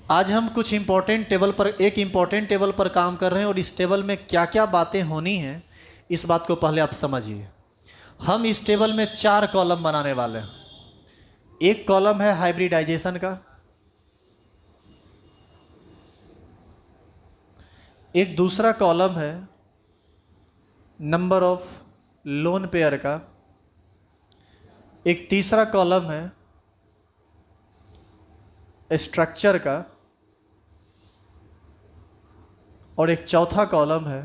आज हम कुछ इम्पोर्टेंट टेबल पर एक इम्पोर्टेंट टेबल पर काम कर रहे हैं और इस टेबल में क्या क्या बातें होनी हैं इस बात को पहले आप समझिए। हम इस टेबल में 4 कॉलम बनाने वाले हैं। एक कॉलम है हाइब्रिडाइजेशन का, एक दूसरा कॉलम है नंबर ऑफ लोन पेयर का, एक तीसरा कॉलम है स्ट्रक्चर का और एक चौथा कॉलम है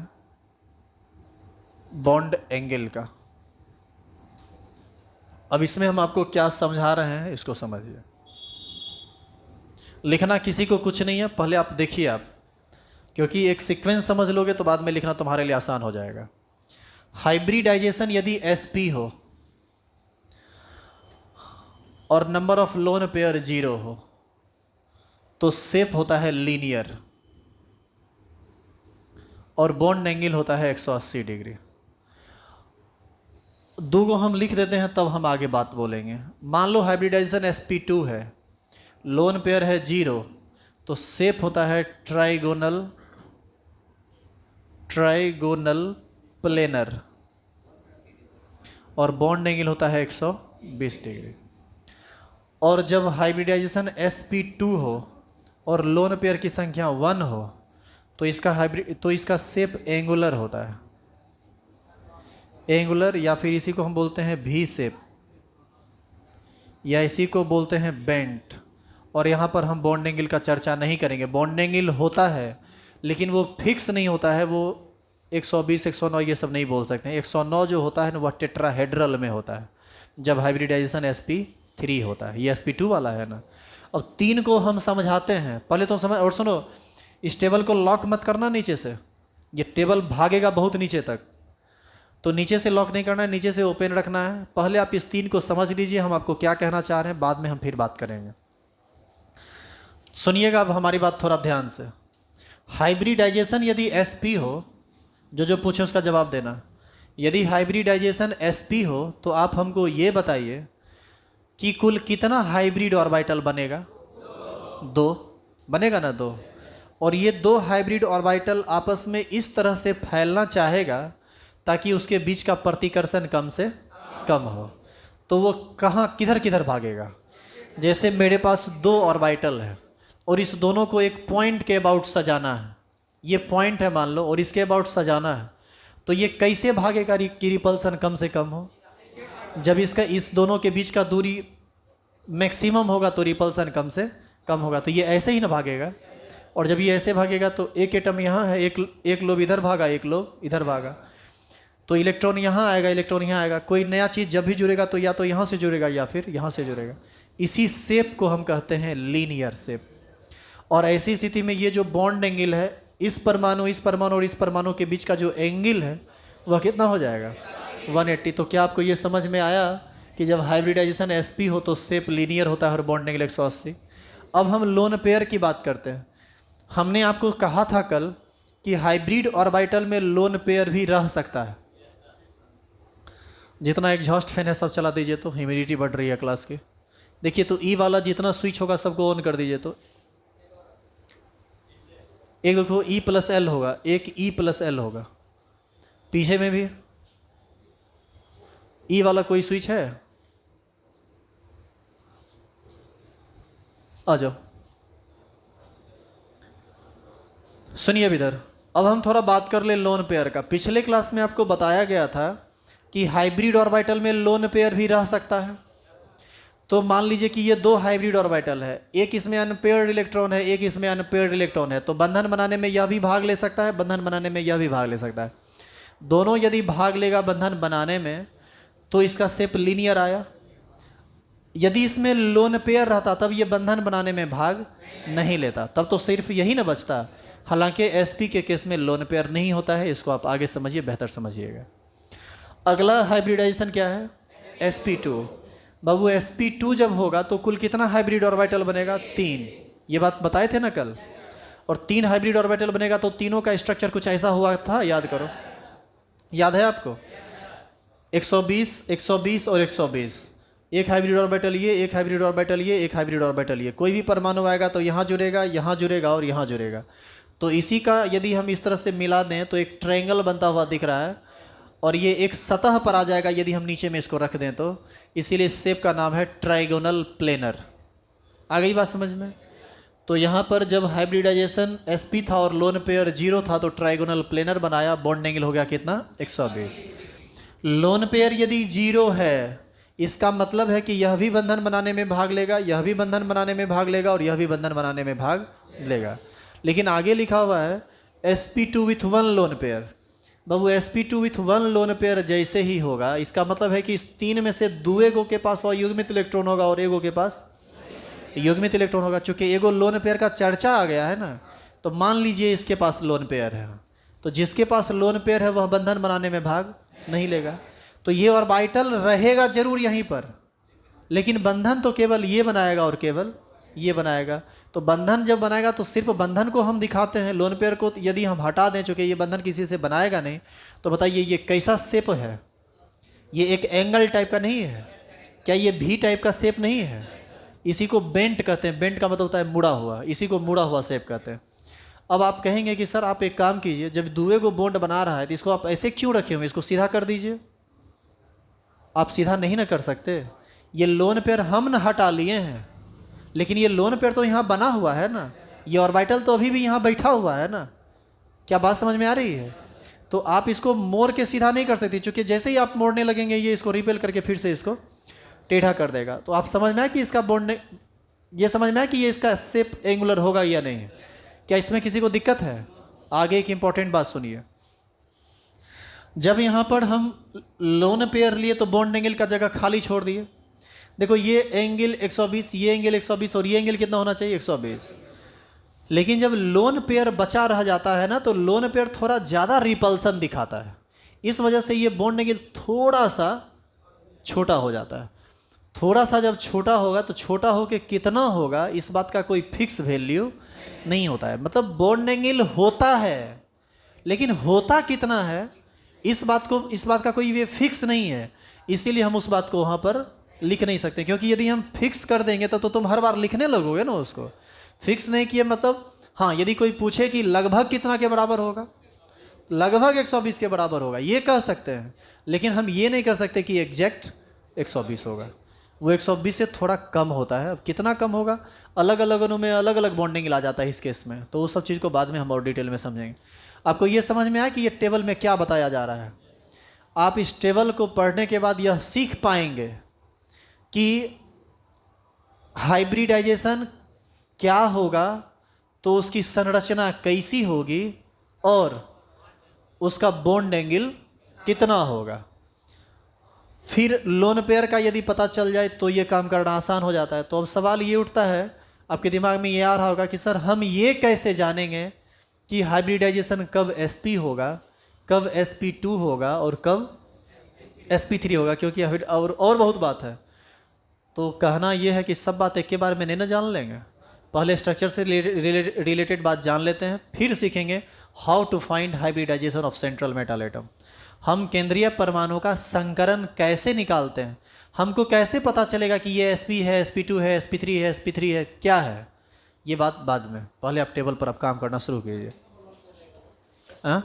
बॉन्ड एंगल का। अब इसमें हम आपको क्या समझा रहे हैं इसको समझिए। लिखना किसी को कुछ नहीं है, पहले आप देखिए आप, क्योंकि एक सीक्वेंस समझ लोगे तो बाद में लिखना तुम्हारे लिए आसान हो जाएगा। हाइब्रिडाइजेशन यदि SP हो और नंबर ऑफ लोन पेयर 0 हो तो शेप होता है लीनियर और बॉन्ड एंगल होता है 180 डिग्री। दो को हम लिख देते हैं तब हम आगे बात बोलेंगे। मान लो हाइब्रिडाइजेशन SP2 है, लोन पेयर है 0, तो शेप होता है ट्राइगोनल प्लेनर और बॉन्ड एंगल होता है 120 डिग्री। और जब हाइब्रिडाइजेशन SP2 हो और लोन पेयर की संख्या 1 हो तो इसका शेप एंगुलर होता है, एंगुलर, या फिर इसी को हम बोलते हैं V शेप या इसी को बोलते हैं बेंट। और यहाँ पर हम बॉन्ड एंगल का चर्चा नहीं करेंगे। बॉन्ड एंगल होता है लेकिन वो फिक्स नहीं होता है, वो 120 109 ये सब नहीं बोल सकते हैं। 109 जो होता है ना वह टेट्राहेड्रल में होता है जब हाइब्रिडाइजेशन SP3 होता है। ये SP2 वाला है ना। अब 3 को हम समझाते हैं, पहले तो समझ। और सुनो, इस टेबल को लॉक मत करना नीचे से, ये टेबल भागेगा बहुत नीचे तक, तो नीचे से लॉक नहीं करना है, नीचे से ओपन रखना है। पहले आप इस 3 को समझ लीजिए, हम आपको क्या कहना चाह रहे हैं, बाद में हम फिर बात करेंगे। सुनिएगा अब हमारी बात थोड़ा ध्यान से। हाइब्रिडाइजेशन यदि SP हो, जो पूछे उसका जवाब देना। यदि हाइब्रिडाइजेशन SP हो तो आप हमको ये बताइए कि कुल कितना हाइब्रिड ऑर्बिटल बनेगा? 2 बनेगा ना, 2। और ये 2 हाइब्रिड ऑर्बिटल आपस में इस तरह से फैलना चाहेगा ताकि उसके बीच का प्रतिकर्षण कम से कम हो। तो वो किधर किधर भागेगा? जैसे मेरे पास 2 ऑर्बिटल है और इस दोनों को एक पॉइंट के अबाउट सजाना है, ये पॉइंट है मान लो, और इसके अबाउट सजाना है, तो ये कैसे भागेगा कि रिपल्सन कम से कम हो? जब इस दोनों के बीच का दूरी मैक्सिमम होगा तो रिपल्सन कम से कम होगा। तो ये ऐसे ही ना भागेगा। और जब ये ऐसे भागेगा तो एक एटम यहाँ है, एक लोब इधर भागा, एक लोब इधर भागा, तो इलेक्ट्रॉन यहाँ आएगा, इलेक्ट्रॉन यहाँ आएगा। कोई नया चीज़ जब भी जुड़ेगा तो या तो यहाँ से जुड़ेगा या फिर यहाँ से जुड़ेगा। इसी शेप को हम कहते हैं लीनियर शेप। और ऐसी स्थिति में ये जो बॉन्ड एंगल है, इस परमाणु और इस परमाणु के बीच का जो एंगल है वह कितना हो जाएगा? 180। तो क्या आपको ये समझ में आया कि जब हाइब्रिडाइजेशन SP हो तो शेप लीनियर होता है और बॉन्ड एंगल 180। अब हम लोन पेयर की बात करते हैं। हमने आपको कहा था कल कि हाइब्रिड ऑर्बिटल में लोन पेयर भी रह सकता है। जितना एग्जॉस्ट फैन है सब चला दीजिए, तो ह्यूमिडिटी बढ़ रही है क्लास की। देखिए तो E वाला जितना स्विच होगा सबको ऑन कर दीजिए। तो एक देखो E+L होगा, एक E+L होगा, पीछे में भी E वाला कोई स्विच है? आ जाओ, सुनिए अब इधर। अब हम थोड़ा बात कर ले लोन पेयर का। पिछले क्लास में आपको बताया गया था कि हाइब्रिड ऑर्बिटल में लोन पेयर भी रह सकता है। तो मान लीजिए कि ये 2 हाइब्रिड ऑर्बिटल है, एक इसमें अनपेयर्ड इलेक्ट्रॉन है, एक इसमें अनपेयर्ड इलेक्ट्रॉन है। तो बंधन बनाने में यह भी भाग ले सकता है, बंधन बनाने में यह भी भाग ले सकता है। दोनों यदि भाग लेगा बंधन बनाने में तो इसका शेप लीनियर आया। यदि इसमें लोन पेयर रहता तब ये बंधन बनाने में भाग नहीं लेता, तब तो सिर्फ यही ना बचता। हालांकि SP के केस में लोन पेयर नहीं होता है, इसको आप आगे समझिए, बेहतर समझिएगा। अगला हाइब्रिडाइजेशन क्या है? SP2। बाबू SP2 जब होगा तो कुल कितना हाइब्रिड ऑर्बिटल बनेगा? 3। ये बात बताए थे ना कल। और 3 हाइब्रिड ऑर्बिटल बनेगा तो तीनों का स्ट्रक्चर कुछ ऐसा हुआ था, याद करो, याद है आपको? 120 120 और 120। एक हाइब्रिड ऑर्बिटल ये, एक हाइब्रिड ऑर्बिटल ये, एक हाइब्रिड ऑर्बिटल ये। कोई भी परमाणु आएगा तो यहाँ जुड़ेगा, यहाँ जुड़ेगा और यहाँ जुड़ेगा। तो इसी का यदि हम इस तरह से मिला दें तो एक ट्रायंगल बनता हुआ दिख रहा है, और ये एक सतह पर आ जाएगा यदि हम नीचे में इसको रख दें तो। इसीलिए इस शेप का नाम है ट्राइगोनल प्लेनर। आ गई बात समझ में? तो यहाँ पर जब हाइब्रिडाइजेशन sp था और लोन पेयर 0 था तो ट्राइगोनल प्लेनर बनाया, बॉन्ड एंगल हो गया कितना? 120। लोन पेयर यदि 0 है, इसका मतलब है कि यह भी बंधन बनाने में भाग लेगा, यह भी बंधन बनाने में भाग लेगा और यह भी बंधन बनाने में भाग लेगा। लेकिन आगे लिखा हुआ है sp2 with 1 lone pair. Babu sp2 with 1 lone pair जैसे ही होगा, इसका मतलब है कि इस 3 में से 2 एगो के पास अयुग्मित इलेक्ट्रॉन होगा और एगो के पास युग्मित इलेक्ट्रॉन होगा। चूंकि एगो लोन पेयर का चर्चा आ गया है ना, तो मान लीजिए इसके पास लोन पेयर है, तो जिसके पास लोन पेयर है वह बंधन बनाने में भाग नहीं लेगा। तो ये ऑर्बिटल रहेगा जरूर यहीं पर, लेकिन बंधन तो केवल ये बनाएगा और केवल ये बनाएगा। तो बंधन जब बनाएगा तो सिर्फ बंधन को हम दिखाते हैं, लोन पेयर को यदि हम हटा दें, चूँकि ये बंधन किसी से बनाएगा नहीं, तो बताइए ये कैसा शेप है? ये एक एंगल टाइप का नहीं है क्या? ये भी टाइप का शेप नहीं है? इसी को बेंट कहते हैं। बेंट का मतलब होता है मुड़ा हुआ, इसी को मुड़ा हुआ शेप कहते हैं। अब आप कहेंगे कि सर आप एक काम कीजिए, जब दुए को बॉन्ड बना रहा है तो इसको आप ऐसे क्यों रखे हुए, इसको सीधा कर दीजिए। आप सीधा नहीं ना कर सकते, ये लोन पेयर हम न हटा लिए हैं, लेकिन ये लोन पेयर तो यहाँ बना हुआ है ना, ये ऑर्बिटल तो अभी भी यहाँ बैठा हुआ है ना। क्या बात समझ में आ रही है? तो आप इसको मोड़ के सीधा नहीं कर सकते, क्योंकि जैसे ही आप मोड़ने लगेंगे ये इसको रिपेल करके फिर से इसको टेढ़ा कर देगा। तो आप समझ में आया कि इसका बॉन्ड, ये समझ में आया कि ये इसका शेप एंगुलर होगा या नहीं? क्या इसमें किसी को दिक्कत है? आगे एक इंपॉर्टेंट बात सुनिए, जब यहाँ पर हम लोन पेयर लिए तो बॉन्ड एंगल का जगह खाली छोड़ दिए। देखो ये एंगल 120, ये एंगल 120 और ये एंगल कितना होना चाहिए? 120। लेकिन जब लोन पेयर बचा रह जाता है ना, तो लोन पेयर थोड़ा ज़्यादा रिपल्सन दिखाता है, इस वजह से ये बॉन्ड एंगल थोड़ा सा छोटा हो जाता है। थोड़ा सा जब छोटा होगा तो छोटा हो के कितना होगा इस बात का कोई फिक्स वैल्यू नहीं होता है। मतलब बॉन्ड एंगल होता है, लेकिन होता कितना है इस बात का कोई ये फिक्स नहीं है। इसीलिए हम उस बात को वहाँ पर लिख नहीं सकते, क्योंकि यदि हम फिक्स कर देंगे तो तुम हर बार लिखने लगोगे ना उसको। फिक्स नहीं किए मतलब, हाँ यदि कोई पूछे कि लगभग कितना के बराबर होगा, लगभग 120 के बराबर होगा ये कह सकते हैं, लेकिन हम ये नहीं कह सकते कि एग्जैक्ट 120 होगा। वो 120 से थोड़ा कम होता है। अब कितना कम होगा, अलग अलग में अलग अलग बॉन्डिंग आ जाता है इस केस में, तो उस सब चीज़ को बाद में हम और डिटेल में समझेंगे। आपको ये समझ में आया कि ये टेबल में क्या बताया जा रहा है? आप इस टेबल को पढ़ने के बाद यह सीख पाएंगे कि हाइब्रिडाइजेशन क्या होगा, तो उसकी संरचना कैसी होगी और उसका बॉन्ड एंगल कितना होगा। फिर लोन पेयर का यदि पता चल जाए तो ये काम करना आसान हो जाता है। तो अब सवाल ये उठता है, आपके दिमाग में ये आ रहा होगा कि सर हम ये कैसे जानेंगे कि हाइब्रिडाइजेशन कब sp होगा, कब sp2 होगा और कब sp3 होगा, क्योंकि और बहुत बात है। तो कहना यह है कि सब बात एक के बारे में नहीं ना जान लेंगे, पहले स्ट्रक्चर से रिलेटेड बात जान लेते हैं, फिर सीखेंगे how to find hybridization of central metal atom. हम केंद्रीय परमाणु का संकरण कैसे निकालते हैं, हमको कैसे पता चलेगा कि ये sp है, sp2 है, sp3 है, sp3 है, क्या है, ये बात बाद में। पहले आप टेबल पर आप काम करना शुरू कीजिए। हाँ,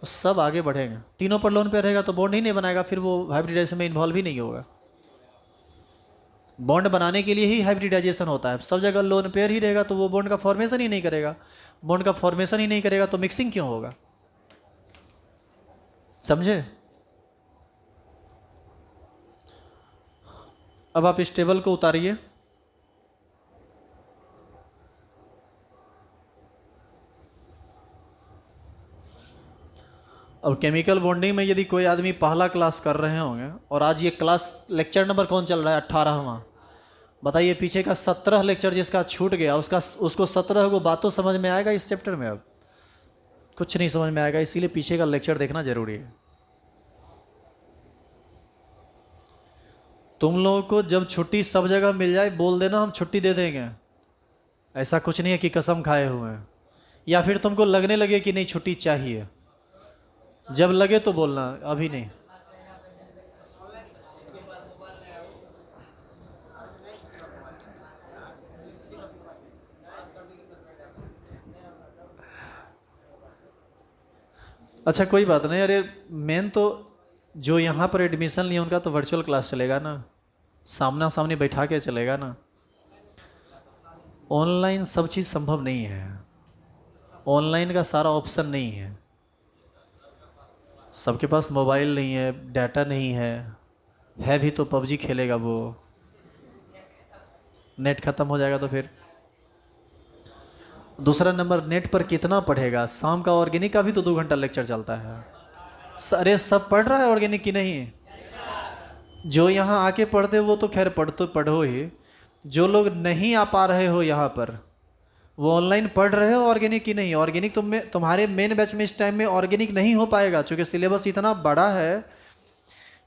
सब आगे बढ़ेंगे। तीनों पर लोन पे रहेगा तो बॉन्ड ही नहीं बनाएगा, फिर वो हाइब्रिडाइजेशन में इन्वॉल्व ही नहीं होगा। बॉन्ड बनाने के लिए ही हाइब्रिडाइजेशन होता है। सब जगह लोन पेयर ही रहेगा तो वो बॉन्ड का फॉर्मेशन ही नहीं करेगा। बॉन्ड का फॉर्मेशन ही नहीं करेगा तो मिक्सिंग क्यों होगा? समझे? अब आप इस टेबल को उतारिए। अब केमिकल बॉन्डिंग में यदि कोई आदमी पहला क्लास कर रहे होंगे और आज ये क्लास लेक्चर नंबर कौन चल रहा है? 18वां। बताइए पीछे का 17 लेक्चर जिसका छूट गया उसको 17 को बातों समझ में आएगा इस चैप्टर में? अब कुछ नहीं समझ में आएगा, इसीलिए पीछे का लेक्चर देखना जरूरी है। तुम लोगों को जब छुट्टी सब जगह मिल जाए बोल देना हम छुट्टी दे देंगे, ऐसा कुछ नहीं है कि कसम खाए हुए हैं। या फिर तुमको लगने लगे कि नहीं छुट्टी चाहिए, जब लगे तो बोलना, अभी नहीं। अच्छा कोई बात नहीं, अरे मेन तो जो यहाँ पर एडमिशन लिए उनका तो वर्चुअल क्लास चलेगा ना, सामना सामने बैठा के चलेगा ना। ऑनलाइन सब चीज़ संभव नहीं है, ऑनलाइन का सारा ऑप्शन नहीं है, सबके पास मोबाइल नहीं है, डाटा नहीं है भी तो पबजी खेलेगा वो, नेट ख़त्म हो जाएगा तो फिर। दूसरा नंबर, नेट पर कितना पढ़ेगा, शाम का ऑर्गेनिक का भी तो 2 घंटा लेक्चर चलता है। अरे सब पढ़ रहा है ऑर्गेनिक की नहीं, जो यहाँ आके पढ़ते वो तो खैर पढ़ो ही, जो लोग नहीं आ पा रहे हो यहाँ पर वो ऑनलाइन पढ़ रहे हो ऑर्गेनिक की नहीं। ऑर्गेनिक तुम्हारे मेन बैच में इस टाइम में ऑर्गेनिक नहीं हो पाएगा, क्योंकि सिलेबस इतना बड़ा है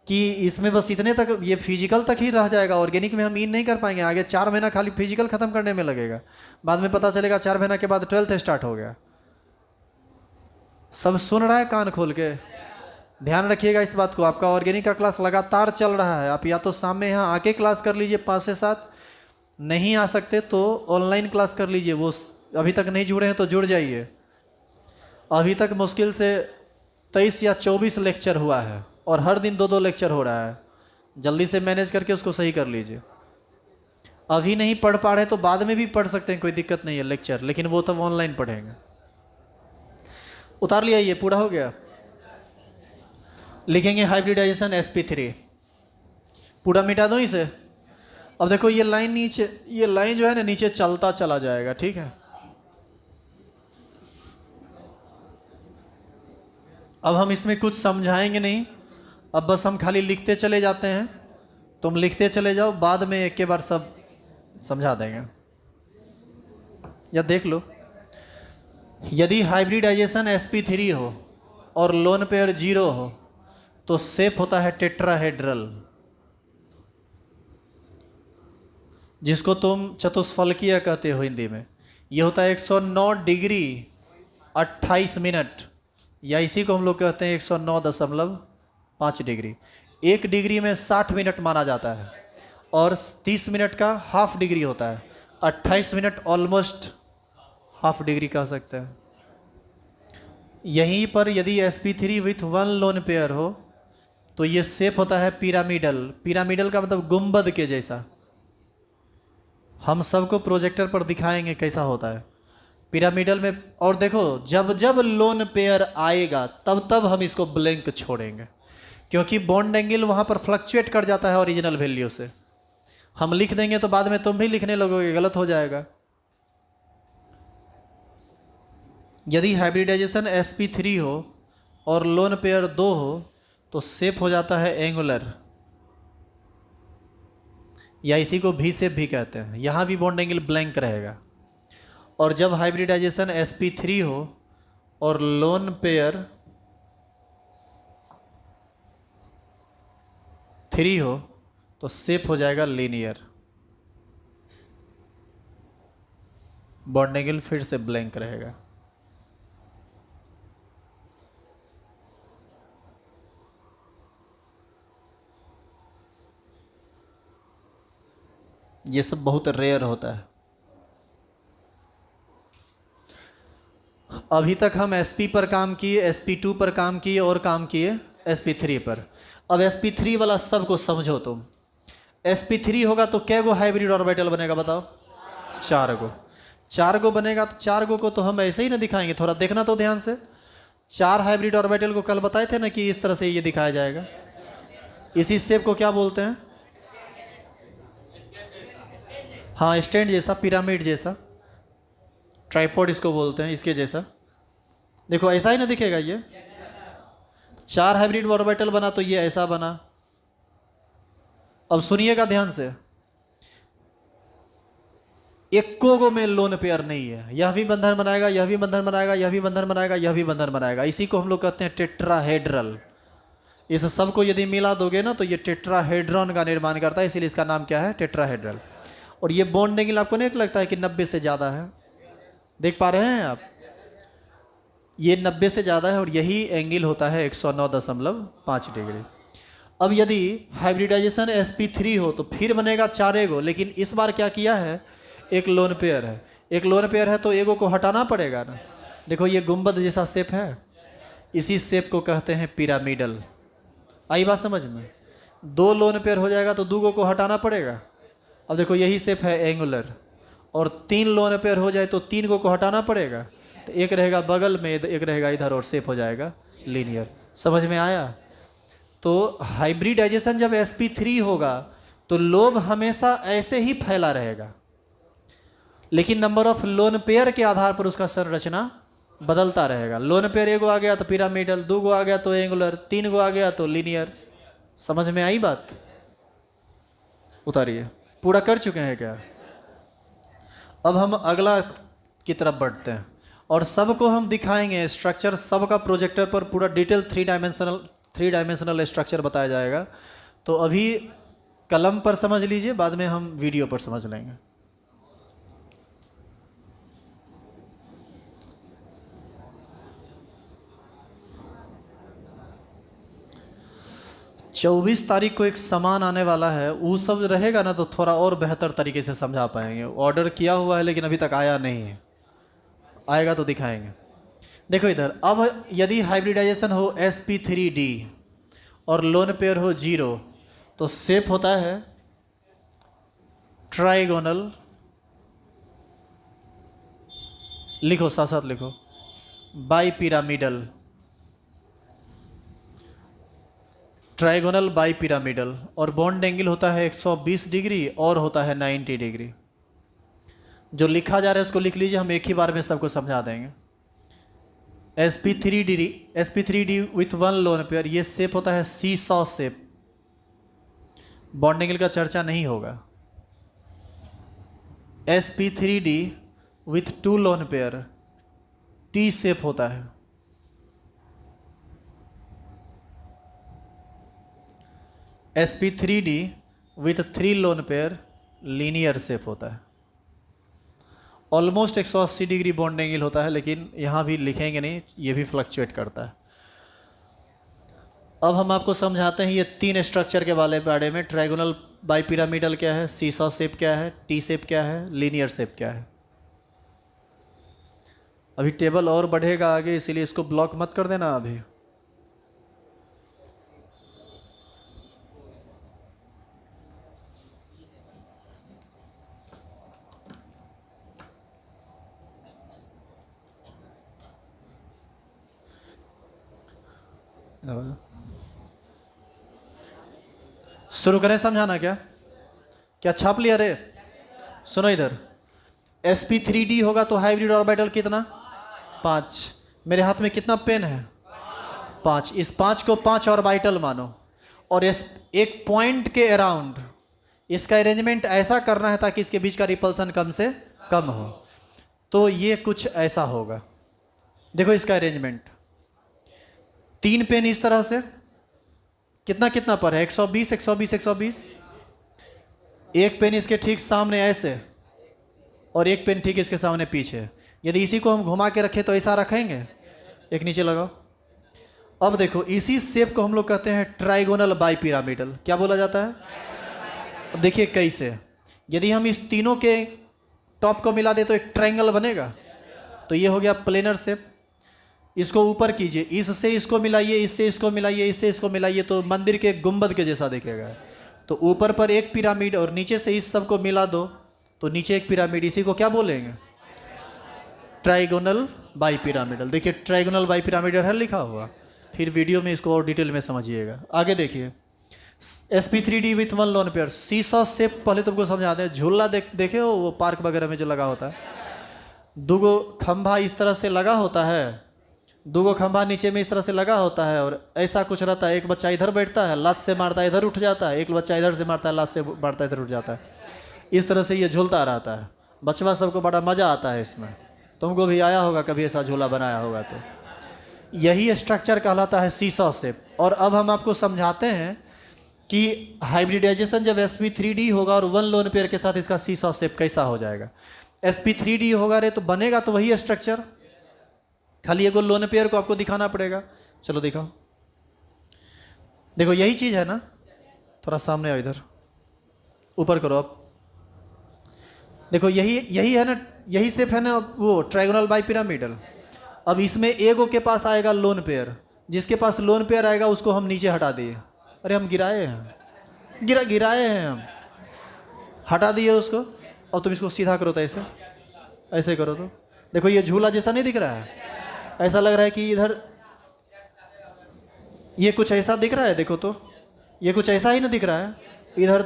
कि इसमें बस इतने तक, ये फिजिकल तक ही रह जाएगा। ऑर्गेनिक में हम इन नहीं कर पाएंगे आगे, 4 महीना खाली फिजिकल ख़त्म करने में लगेगा, बाद में पता चलेगा 4 महीना के बाद 12th स्टार्ट हो गया। सब सुन रहा है कान खोल के, ध्यान रखिएगा इस बात को। आपका ऑर्गेनिक का क्लास लगातार चल रहा है, आप या तो शाम में यहाँ आके क्लास कर लीजिए 5 से 7, नहीं आ सकते तो ऑनलाइन क्लास कर लीजिए। वो अभी तक नहीं जुड़े हैं तो जुड़ जाइए। अभी तक मुश्किल से 23 या 24 लेक्चर हुआ है और हर दिन 2-2 लेक्चर हो रहा है, जल्दी से मैनेज करके उसको सही कर लीजिए। अभी नहीं पढ़ पा रहे तो बाद में भी पढ़ सकते हैं, कोई दिक्कत नहीं है लेक्चर, लेकिन वो तब ऑनलाइन पढ़ेंगे। उतार लिया, ये पूरा हो गया। लिखेंगे हाइब्रिडाइजेशन sp3, पूरा मिटा दो इसे। अब देखो ये लाइन नीचे, ये लाइन जो है ना नीचे चलता चला जाएगा, ठीक है। अब हम इसमें कुछ समझाएंगे नहीं, अब बस हम खाली लिखते चले जाते हैं। तुम लिखते चले जाओ, बाद में एक के बार सब समझा देंगे। या देख लो, यदि हाइब्रिडाइजेशन sp3 हो और लोन पेयर 0 हो तो शेप होता है टेट्राहेड्रल, जिसको तुम चतुष्फलकीय कहते हो हिंदी में। ये होता है 109 डिग्री 28 मिनट, या इसी को हम लोग कहते हैं 109.5 डिग्री। 1 डिग्री में 60 मिनट माना जाता है और 30 मिनट का हाफ डिग्री होता है। 28 मिनट ऑलमोस्ट हाफ डिग्री कह सकते हैं। यहीं पर यदि sp3 विथ 1 लोन पेयर हो तो ये शेप होता है पिरामिडल। पिरामिडल का मतलब गुंबद के जैसा। हम सबको प्रोजेक्टर पर दिखाएंगे कैसा होता है पिरामिडल में। और देखो, जब जब लोन पेयर आएगा तब तब हम इसको ब्लैंक छोड़ेंगे, क्योंकि बॉन्ड एंगल वहाँ पर फ्लक्चुएट कर जाता है ओरिजिनल वैल्यू से। हम लिख देंगे तो बाद में तुम भी लिखने लगोगे, गलत हो जाएगा। यदि हाइब्रिडाइजेशन sp3 हो और लोन पेयर 2 हो तो शेप हो जाता है एंगुलर, या इसी को भी शेप भी कहते हैं। यहाँ भी बॉन्ड एंगल ब्लैंक रहेगा। और जब हाइब्रिडाइजेशन sp3 हो और लोन पेयर 3 हो तो शेप हो जाएगा लीनियर, बॉन्ड एंगल फिर से ब्लैंक रहेगा। ये सब बहुत रेयर होता है। अभी तक हम sp पर काम किए, sp2 पर काम किए और काम किए sp3 पर। अब sp3 वाला सबको समझो तुम। sp3 होगा तो कै गो हाइब्रिड ऑर्बिटल बनेगा बताओ? 4 गो। 4 गो बनेगा तो 4 गो को तो हम ऐसे ही ना दिखाएंगे, थोड़ा देखना तो ध्यान से। 4 हाइब्रिड ऑर्बिटल को कल बताए थे ना कि इस तरह से ये दिखाया जाएगा। इसी शेप को क्या बोलते हैं? हाँ, स्टैंड जैसा, पिरामिड जैसा, ट्राइपॉड इसको बोलते हैं, इसके जैसा। देखो ऐसा ही ना दिखेगा ये। 4 हाइब्रिड ऑर्बिटल बना तो ये ऐसा बना। अब सुनिएगा ध्यान से, एको गो में लोन पेयर नहीं है। यह भी बंधन बनाएगा, यह भी बंधन बनाएगा, यह भी बंधन बनाएगा, यह भी बंधन बनाएगा। इसी को हम लोग कहते हैं टेट्राहेड्रल। इस सब को यदि मिला दोगे ना तो ये टेट्राहेड्रॉन का निर्माण करता है, इसीलिए इसका नाम क्या है? टेट्राहेड्रल। और ये बॉन्ड एंगल आपको नहीं लगता है कि 90 से ज़्यादा है? देख पा रहे हैं आप? ये 90 से ज़्यादा है और यही एंगल होता है 109.5 डिग्री। अब यदि हाइब्रिडाइजेशन sp3 हो तो फिर बनेगा 4 गो, लेकिन इस बार क्या किया है? एक लोन पेयर है। एक लोन पेयर है तो एगो को हटाना पड़ेगा ना। देखो ये गुंबद जैसा शेप है, इसी शेप को कहते हैं पिरामिडल। आई बात समझ में? 2 लोन पेयर हो जाएगा तो 2 को हटाना पड़ेगा। अब देखो यही शेप है एंगुलर, और 3 लोन पेयर हो जाए तो 3 को हटाना पड़ेगा, तो एक रहेगा बगल में, एक रहेगा इधर, और शेप हो जाएगा लीनियर। समझ में आया? तो हाइब्रिडाइजेशन जब sp3 होगा तो लोब हमेशा ऐसे ही फैला रहेगा, लेकिन नंबर ऑफ लोन पेयर के आधार पर उसका संरचना बदलता रहेगा। लोन पेयर 1 आ गया तो पिरामिडल, 2 आ गया तो एंगुलर, 3 आ गया तो लीनियर। समझ में आई बात? उतारिए। पूरा कर चुके हैं क्या? अब हम अगला की तरफ बढ़ते हैं और सबको हम दिखाएंगे स्ट्रक्चर, सबका प्रोजेक्टर पर पूरा डिटेल 3 डायमेंशनल स्ट्रक्चर बताया जाएगा। तो अभी कलम पर समझ लीजिए, बाद में हम वीडियो पर समझ लेंगे। चौबीस तारीख को एक सामान आने वाला है, वो सब रहेगा ना तो थोड़ा और बेहतर तरीके से समझा पाएंगे। ऑर्डर किया हुआ है लेकिन अभी तक आया नहीं है, आएगा तो दिखाएंगे। देखो इधर, अब यदि हाइब्रिडाइजेशन हो sp3d और लोन पेयर हो 0 तो शेप होता है ट्राइगोनल। लिखो, साथ साथ लिखो, bi pyramidal. Trigonal bi pyramidal, और बॉन्ड एंगल होता है 120 डिग्री और होता है 90 डिग्री। जो लिखा जा रहा है उसको लिख लीजिए, हम एक ही बार में सबको समझा देंगे। sp3d विथ 1 लोन पेयर, ये शेप होता है सीसॉ शेप। बॉन्ड एंगल का चर्चा नहीं होगा। sp3d with 2 lone pair T shape होता है। sp3d with 3 lone pair linear shape होता है। ऑलमोस्ट 180 डिग्री बॉन्ड एंगल होता है, लेकिन यहाँ भी लिखेंगे नहीं, ये भी फ्लक्चुएट करता है। अब हम आपको समझाते हैं ये 3 स्ट्रक्चर के बारे में। ट्राइगोनल बाई पिरामिडल क्या है, सीसॉ शेप क्या है, टी शेप क्या है, लीनियर शेप क्या है। अभी टेबल और बढ़ेगा आगे, इसीलिए इसको ब्लॉक मत कर देना अभी। शुरू करें समझाना? क्या क्या छाप लिया रे? सुनो इधर, sp3d होगा तो हाइब्रिड ऑर्बिटल कितना? 5। मेरे हाथ में कितना पेन है? 5। इस 5 को 5 ऑर्बिटल मानो, और एक पॉइंट के अराउंड इसका अरेंजमेंट ऐसा करना है ताकि इसके बीच का रिपल्सन कम से कम हो। तो ये कुछ ऐसा होगा। देखो इसका अरेंजमेंट, 3 पेन इस तरह से, कितना कितना पर है? 120 120 120। एक पेन इसके ठीक सामने ऐसे, और एक पेन ठीक इसके सामने पीछे। यदि इसी को हम घुमा के रखें तो ऐसा रखेंगे। एक नीचे लगाओ। अब देखो, इसी शेप को हम लोग कहते हैं ट्राइगोनल बाई पिरामिडल। क्या बोला जाता है? अब देखिए कैसे, यदि हम इस तीनों के टॉप को मिला दे तो एक ट्रायंगल बनेगा। तो ये हो गया प्लेनर शेप। इसको ऊपर कीजिए, इससे इसको मिलाइए, इससे इसको मिलाइए, इससे इसको मिलाइए, तो मंदिर के गुंबद के जैसा दिखेगा। तो ऊपर पर एक पिरामिड और नीचे से इस सब को मिला दो तो नीचे एक पिरामिड। इसी को क्या बोलेंगे? Trigonal bi pyramidal. देखिए ट्राइगोनल बाई पिरामिडल है लिखा हुआ। फिर वीडियो में इसको और डिटेल में समझिएगा। आगे देखिए, sp3d with 1 lone pair, seesaw shape पहले तुमको समझा दें। झूला देखे हो वो पार्क वगैरह में जो लगा होता है, 2 खंभा इस तरह से लगा होता है, 2 खंभा नीचे में इस तरह से लगा होता है, और ऐसा कुछ रहता है। एक बच्चा इधर बैठता है, लात से मारता है इधर उठ जाता है, एक बच्चा इधर से मारता है, लात से मारता है इधर उठ जाता है। इस तरह से ये झूलता रहता है। बचवा सबको बड़ा मज़ा आता है इसमें। तुमको भी आया होगा कभी, ऐसा झूला बनाया होगा तो। यही स्ट्रक्चर कहलाता है सीसॉ शेप। और अब हम आपको समझाते हैं कि हाइब्रिडाइजेशन जब sp3d होगा और 1 लोन पेयर के साथ इसका सीसॉ शेप कैसा हो जाएगा। sp3d होगा रे तो बनेगा तो वही स्ट्रक्चर, खाली एगो लोन पेयर को आपको दिखाना पड़ेगा। चलो दिखाओ। देखो यही चीज़ है ना, थोड़ा सामने आओ, इधर ऊपर करो। अब देखो यही है ना, यही शेप है ना वो ट्राइगोनल बाई पिरामिडल। अब इसमें एगो के पास आएगा लोन पेयर, जिसके पास लोन पेयर आएगा उसको हम नीचे हटा दिए। अरे हम गिराए हैं, गिराए हैं हम, हटा दिए उसको। और तुम इसको सीधा करो तो ऐसे करो तो देखो ये झूला जैसा नहीं दिख रहा है, ऐसा लग रहा है कि इधर ये कुछ ऐसा दिख रहा है। देखो तो ये कुछ ऐसा ही ना दिख रहा है। इधर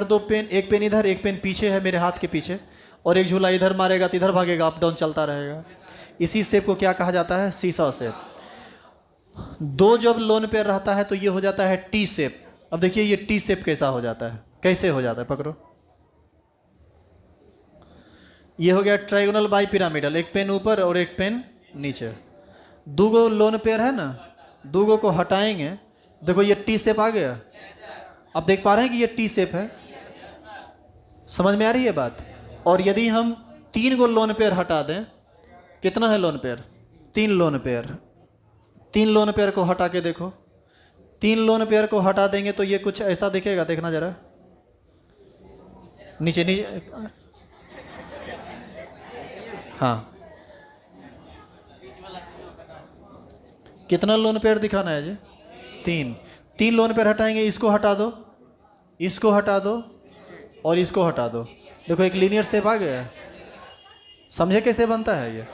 दो पेन, एक पेन इधर, एक पेन पीछे है मेरे हाथ के पीछे, और एक झूला इधर मारेगा तो इधर भागेगा, अप डाउन चलता रहेगा। इसी शेप को क्या कहा जाता है? सीसा शेप। दो जब लोन पेयर रहता है तो ये हो जाता है टी शेप। अब देखिए ये टी शेप कैसा हो जाता है, कैसे हो जाता है, पकड़ो। ये हो गया ट्रायंगुलर बाई पिरामिडल, एक पेन ऊपर और एक पेन नीचे। दो गो लोन पेयर है ना, दो गो को हटाएंगे, देखो ये टी शेप आ गया। आप देख पा रहे हैं कि ये टी शेप है, समझ में आ रही है बात। और यदि हम 3 गो लोन पेयर हटा दें, कितना है lone pair? 3 lone pair. 3 lone pair को हटा के देखो, 3 लोन पेयर को हटा देंगे तो ये कुछ ऐसा दिखेगा, देखना जरा नीचे नीचे। हाँ, कितना लोन पेयर दिखाना है जी? 3 लोन पेयर हटाएंगे, इसको हटा दो, इसको हटा दो और इसको हटा दो। देखो एक लीनियर शेप आ गया है। समझे कैसे बनता है ये?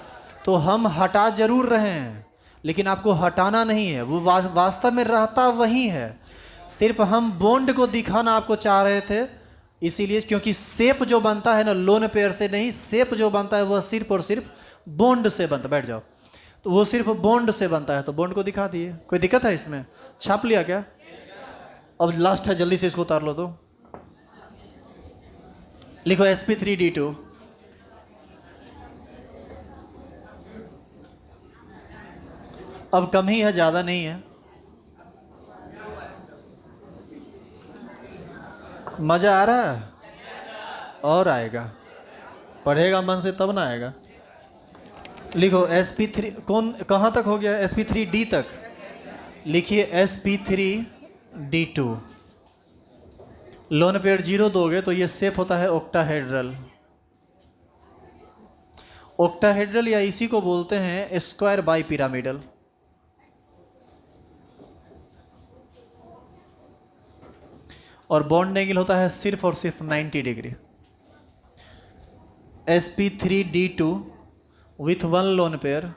तो हम हटा जरूर रहे हैं लेकिन आपको हटाना नहीं है, वो वास्तव में रहता वही है। सिर्फ हम बॉन्ड को दिखाना आपको चाह रहे थे, इसीलिए, क्योंकि शेप जो बनता है ना लोन पेयर से नहीं, शेप जो बनता है वह सिर्फ और सिर्फ बॉन्ड से बनता। बैठ जाओ। तो वो सिर्फ बॉन्ड से बनता है, तो बॉन्ड को दिखा दिए। कोई दिक्कत है इसमें? छाप लिया क्या? अब लास्ट है, जल्दी से इसको उतार लो। तो लिखो sp3d2। अब कम ही है, ज़्यादा नहीं है। मज़ा आ रहा है? और आएगा, पढ़ेगा मन से तब ना आएगा। लिखो sp3, कौन कहाँ तक हो गया? sp3d तक। लिखिए sp3d2। लोन पेयर 0 दोगे तो ये शेप होता है ऑक्टाहेड्रल। ऑक्टाहेड्रल या इसी को बोलते हैं स्क्वायर बाई पिरामिडल। और बॉन्ड एंगल होता है सिर्फ और सिर्फ 90 degree. sp3d2 with 1 lone pair,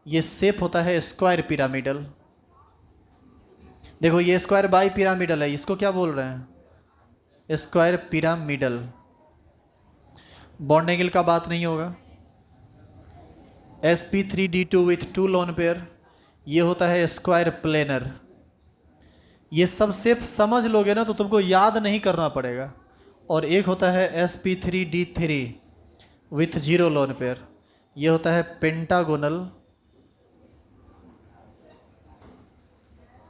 ये शेप होता है स्क्वायर पिरामिडल। देखो ये स्क्वायर बाई पिरामिडल है, इसको क्या बोल रहे हैं? Square pyramidal. बॉन्ड एंगल का बात नहीं होगा। sp3d2 विथ 2 लोन पेयर, ये होता है स्क्वायर प्लेनर। ये सब शेप समझ लोगे ना तो तुमको याद नहीं करना पड़ेगा। और एक होता है sp3d3 विथ 0 लोन पेयर, ये होता है पेंटागोनल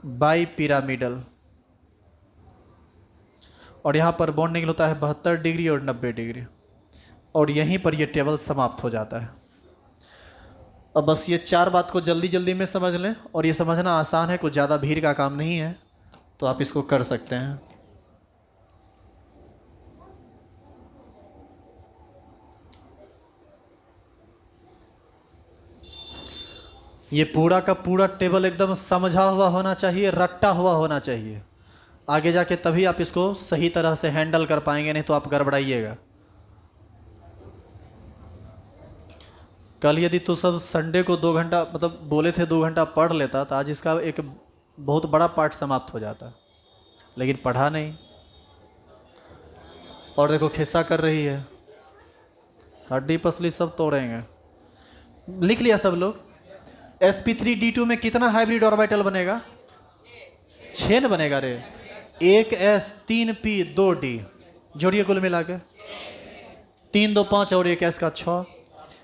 बाई पिरामिडल। और यहाँ पर बॉन्ड एंगल होता है 72 डिग्री और 90 डिग्री। और यहीं पर ये टेबल समाप्त हो जाता है। अब बस ये 4 बात को जल्दी जल्दी में समझ लें, और ये समझना आसान है, कुछ ज़्यादा भीड़ का काम नहीं है, तो आप इसको कर सकते हैं। ये पूरा का पूरा टेबल एकदम समझा हुआ होना चाहिए, रट्टा हुआ होना चाहिए। आगे जाके तभी आप इसको सही तरह से हैंडल कर पाएंगे, नहीं तो आप गड़बड़ाइएगा। कल यदि तो सब संडे को 2 घंटा, मतलब बोले थे 2 घंटा पढ़ लेता, तो आज इसका एक बहुत बड़ा पार्ट समाप्त हो जाता, लेकिन पढ़ा नहीं। और देखो खिस्सा कर रही है, हड्डी पसली सब तोड़ेंगे। लिख लिया सब लोग? sp3d2 में कितना हाइब्रिड ऑर्बिटल बनेगा? 6 न बनेगा रे। 1s 3p 2d, जोड़िए कुल मिला के 3 2 5 और 1s का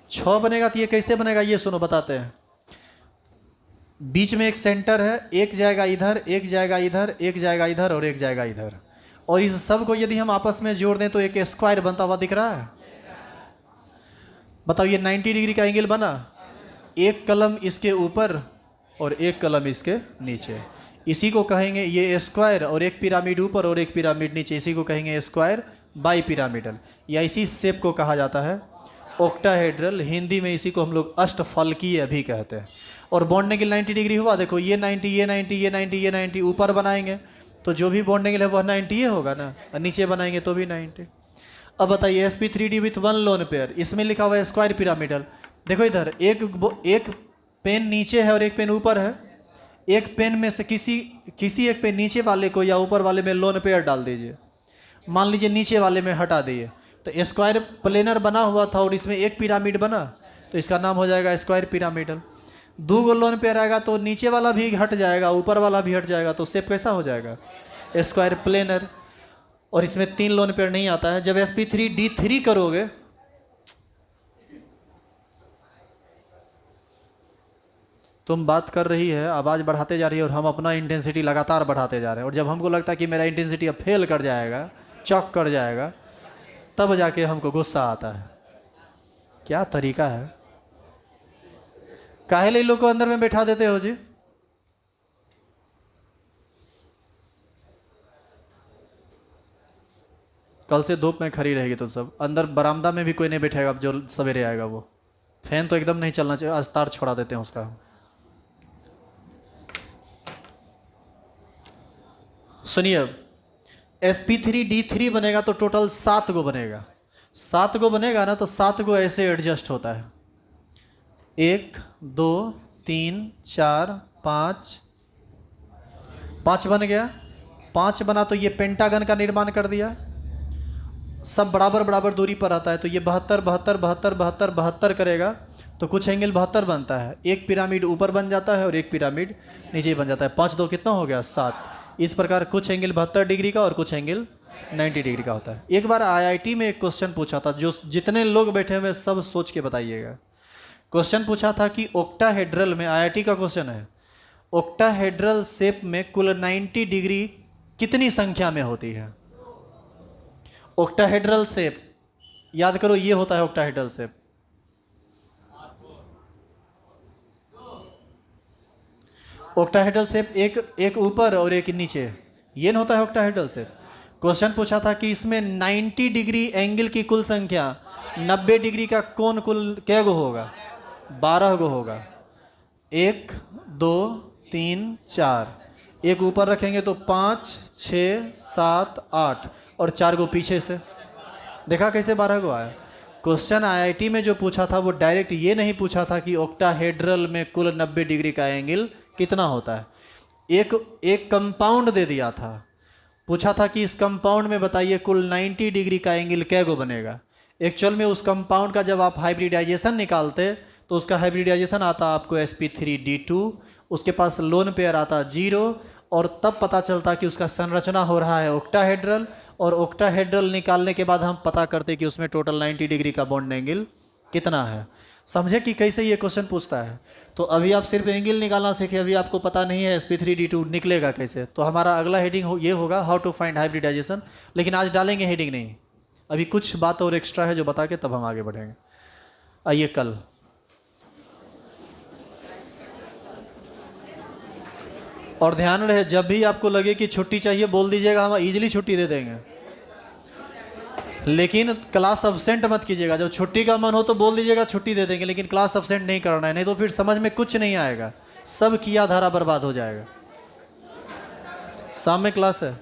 6 बनेगा। तो ये कैसे बनेगा ये सुनो बताते हैं। बीच में एक सेंटर है, एक जाएगा इधर, एक जाएगा इधर, एक जाएगा इधर और एक जाएगा इधर। और इस सब को यदि हम आपस में जोड़ दें तो एक स्क्वायर बनता हुआ दिख रहा है। बताओ ये 90 डिग्री का एंगल बना। एक कलम इसके ऊपर और एक कलम इसके नीचे, इसी को कहेंगे ये स्क्वायर। और एक पिरामिड ऊपर और एक पिरामिड नीचे, इसी को कहेंगे स्क्वायर बाई पिरामिडल, या इसी शेप को कहा जाता है ऑक्टाहेड्रल, हिंदी में इसी को हम लोग अष्टफलकीय भी कहते हैं। और बॉन्ड एंगल 90 डिग्री हुआ, देखो ये 90, ये 90, ये 90, ये 90, ऊपर बनाएंगे तो जो भी बॉन्ड एंगल है वह 90 ही होगा ना, और नीचे बनाएंगे तो भी 90। अब बताइए sp3d विथ 1 लोन पेयर, इसमें लिखा हुआ है स्क्वायर पिरामिडल। देखो इधर एक पेन नीचे है और एक पेन ऊपर है, एक पेन में से किसी एक पेन नीचे वाले को या ऊपर वाले में लोन पेयर डाल दीजिए। मान लीजिए नीचे वाले में हटा दिए तो स्क्वायर प्लेनर बना हुआ था और इसमें एक पिरामिड बना, तो इसका नाम हो जाएगा स्क्वायर पिरामिडल। 2 गो लोन पेयर आएगा तो नीचे वाला भी हट जाएगा, ऊपर वाला भी हट जाएगा, तो शेप कैसा हो जाएगा? Square planar. और इसमें 3 लोन पेयर नहीं आता है। जब sp3d3 करोगे, तुम बात कर रही है, आवाज़ बढ़ाते जा रही है और हम अपना इंटेंसिटी लगातार बढ़ाते जा रहे हैं, और जब हमको लगता है कि मेरा इंटेंसिटी अब फेल कर जाएगा, चौक कर जाएगा, तब जाके हमको गुस्सा आता है। क्या तरीका है? काहे ले लोग को अंदर में बैठा देते हो जी? कल से धूप में खड़ी रहेगी तुम सब, अंदर बरामदा में भी कोई नहीं बैठेगा जो सवेरे आएगा। वो फैन तो एकदम नहीं चलना चाहिए, आज तार छोड़ा देते हैं उसका। सुनिए, अब sp3d3 बनेगा तो टोटल 7 गो बनेगा। 7 गो बनेगा ना, तो 7 गो ऐसे एडजस्ट होता है, 1 2 3 4 5, 5 बन गया। 5 बना तो ये पेंटागन का निर्माण कर दिया, सब बराबर बराबर दूरी पर आता है, तो ये 72 72 72 72 72 करेगा तो कुछ एंगल 72 बनता है। एक पिरामिड ऊपर बन जाता है और एक पिरामिड नीचे बन जाता है। 5 2 कितना हो गया? 7। इस प्रकार कुछ एंगल 72 डिग्री का और कुछ एंगल 90 डिग्री का होता है। एक बार IIT में एक क्वेश्चन पूछा था, जो जितने लोग बैठे हुए सब सोच के बताइएगा। क्वेश्चन पूछा था कि ऑक्टाहेड्रल में, IIT का क्वेश्चन है, ऑक्टाहेड्रल शेप में कुल 90 डिग्री कितनी संख्या में होती है? ऑक्टाहेड्रल शेप, याद करो, ये होता है ऑक्टाहेड्रल शेप। ऑक्टाहेड्रल शेप एक ऊपर और एक नीचे, ये ना होता है ऑक्टाहेड्रल शेप। क्वेश्चन पूछा था कि इसमें 90 डिग्री एंगल की कुल संख्या 90 डिग्री का कोण कुल कै गो होगा? 12 गो होगा। 1 2 3 4, एक ऊपर रखेंगे तो 5 6 7 8 और 4 गो पीछे से। देखा कैसे 12 गो आया? क्वेश्चन IIT में जो पूछा था वो डायरेक्ट ये नहीं पूछा था कि ऑक्टाहेड्रल में कुल 90 डिग्री का एंगल कितना होता है। एक कंपाउंड दे दिया था, पूछा था कि इस कंपाउंड में बताइए कुल 90 डिग्री का एंगल कै गो बनेगा। एक्चुअल में उस कंपाउंड का जब आप हाइब्रिडाइजेशन निकालते तो उसका हाइब्रिडाइजेशन आता आपको sp3d2, उसके पास लोन पेयर आता 0, और तब पता चलता कि उसका संरचना हो रहा है ऑक्टाहेड्रल। और ऑक्टाहेड्रल निकालने के बाद हम पता करते कि उसमें टोटल 90 डिग्री का बॉन्ड एंगल कितना है। समझे कि कैसे ये क्वेश्चन पूछता है? तो अभी आप सिर्फ एंगल निकालना सीखे, अभी आपको पता नहीं है sp3d2 निकलेगा कैसे। तो हमारा अगला हेडिंग ये होगा हाउ टू फाइंड हाइब्रिडाइजेशन, लेकिन आज डालेंगे हेडिंग नहीं, अभी कुछ बात और एक्स्ट्रा है जो बता के तब हम आगे बढ़ेंगे। आइए कल और ध्यान रहे, जब भी आपको लगे कि छुट्टी चाहिए बोल दीजिएगा, हम इजीली छुट्टी दे देंगे, लेकिन क्लास अब्सेंट मत कीजिएगा। जब छुट्टी का मन हो तो बोल दीजिएगा छुट्टी दे देंगे, लेकिन क्लास अब्सेंट नहीं करना है, नहीं तो फिर समझ में कुछ नहीं आएगा, सब किया धारा बर्बाद हो जाएगा। शाम में क्लास है।